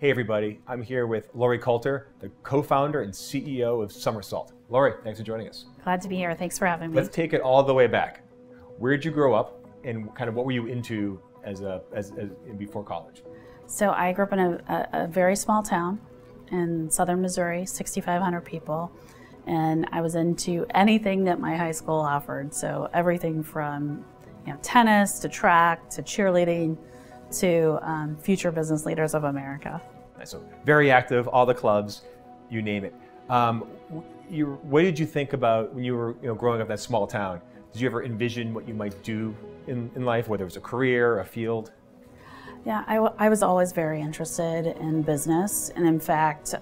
Hey everybody, I'm here with Lori Coulter, the co-founder and CEO of Summersalt. Lori, thanks for joining us. Glad to be here. Thanks for having me. Let's take it all the way back. Where did you grow up, and kind of what were you into before college? So I grew up in a very small town in southern Missouri, 6,500 people, and I was into anything that my high school offered. So everything from tennis to track to cheerleading to future business leaders of America. So very active, all the clubs, you name it. What did you think about when you were growing up in that small town? Did you ever envision what you might do in life, whether it was a career, a field? Yeah, I was always very interested in business, and in fact,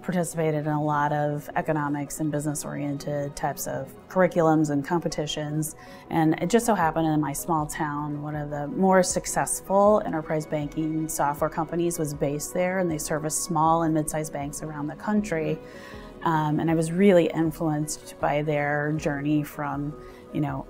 participated in a lot of economics and business-oriented types of curriculums and competitions. And it just so happened in my small town, one of the more successful enterprise banking software companies was based there, and they service small and mid-sized banks around the country. And I was really influenced by their journey from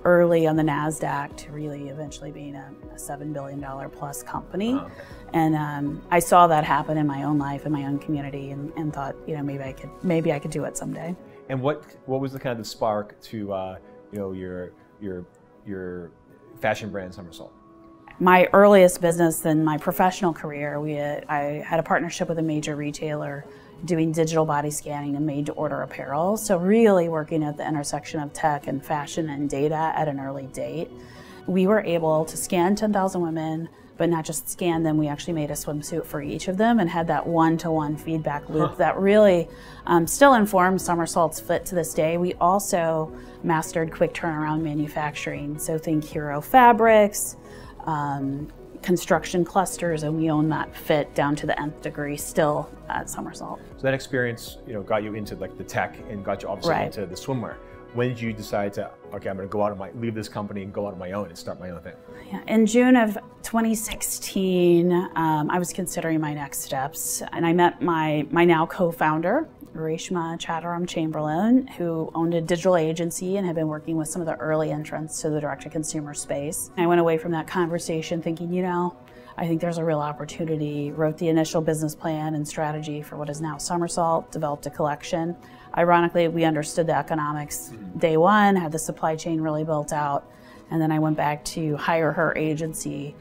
early on the NASDAQ to really eventually being a $7 billion plus company. Oh, okay. And I saw that happen in my own life, in my own community, and thought, maybe I could do it someday. And what was the kind of the spark to your fashion brand Summersalt? My earliest business in my professional career, I had a partnership with a major retailer doing digital body scanning and made-to-order apparel. So really working at the intersection of tech and fashion and data at an early date. We were able to scan 10,000 women, but not just scan them, we actually made a swimsuit for each of them and had that one-to-one feedback loop that really still informs Summersalt's fit to this day. We also mastered quick turnaround manufacturing. So think hero fabrics, construction clusters, and we own that fit down to the nth degree still at Summersalt. So that experience, got you into like the tech and got you obviously into the swimwear. When did you decide to, okay, I'm going to go out leave this company and go out on my own and start my own thing? Yeah, in June of 2016, I was considering my next steps, and I met my now co-founder, Reshma Chamberlain, who owned a digital agency and had been working with some of the early entrants to the direct-to-consumer space. I went away from that conversation thinking, I think there's a real opportunity, wrote the initial business plan and strategy for what is now Summersalt, developed a collection. Ironically, we understood the economics day one, had the supply chain really built out, and then I went back to hire her agency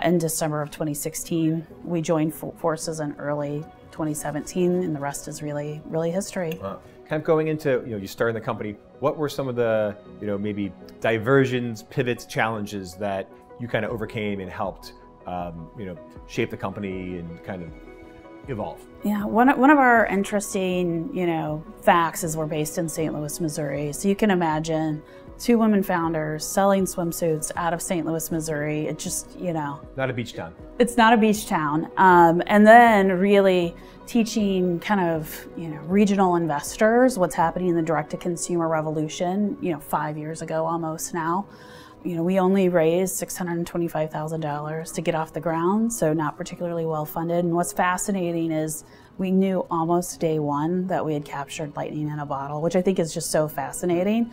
in December of 2016. We joined forces in early 2017, and the rest is really history. Wow. Kind of going into, you starting the company, what were some of the, maybe diversions, pivots, challenges that you kind of overcame and helped, shape the company and kind of evolve? Yeah, one of our interesting, facts is we're based in St. Louis, Missouri. So you can imagine two women founders selling swimsuits out of St. Louis, Missouri. It just, Not a beach town. It's not a beach town. And then really teaching kind of, regional investors what's happening in the direct-to-consumer revolution, 5 years ago almost now. We only raised $625,000 to get off the ground, so not particularly well funded. And what's fascinating is we knew almost day one that we had captured lightning in a bottle, which I think is just so fascinating.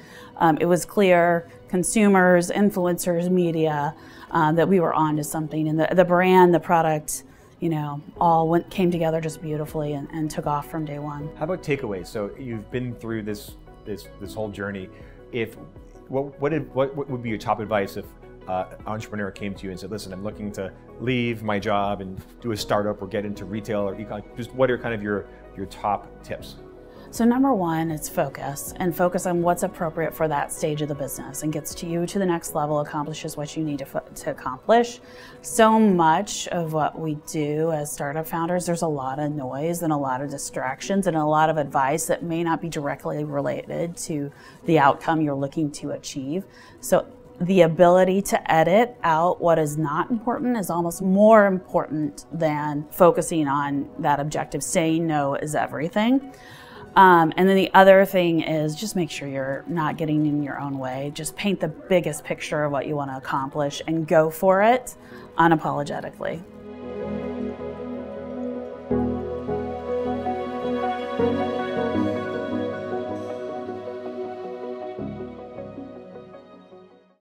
It was clear, consumers, influencers, media, that we were onto something. And the brand, the product, all came together just beautifully and took off from day one. How about takeaways? So you've been through this whole journey. What would be your top advice if an entrepreneur came to you and said, listen, I'm looking to leave my job and do a startup or get into retail or econ? Just what are kind of your top tips? So number one is focus, and focus on what's appropriate for that stage of the business and gets you to the next level, accomplishes what you need to accomplish. So much of what we do as startup founders, there's a lot of noise and a lot of distractions and a lot of advice that may not be directly related to the outcome you're looking to achieve. So the ability to edit out what is not important is almost more important than focusing on that objective. Saying no is everything. And then the other thing is just make sure you're not getting in your own way. Just paint the biggest picture of what you want to accomplish and go for it unapologetically.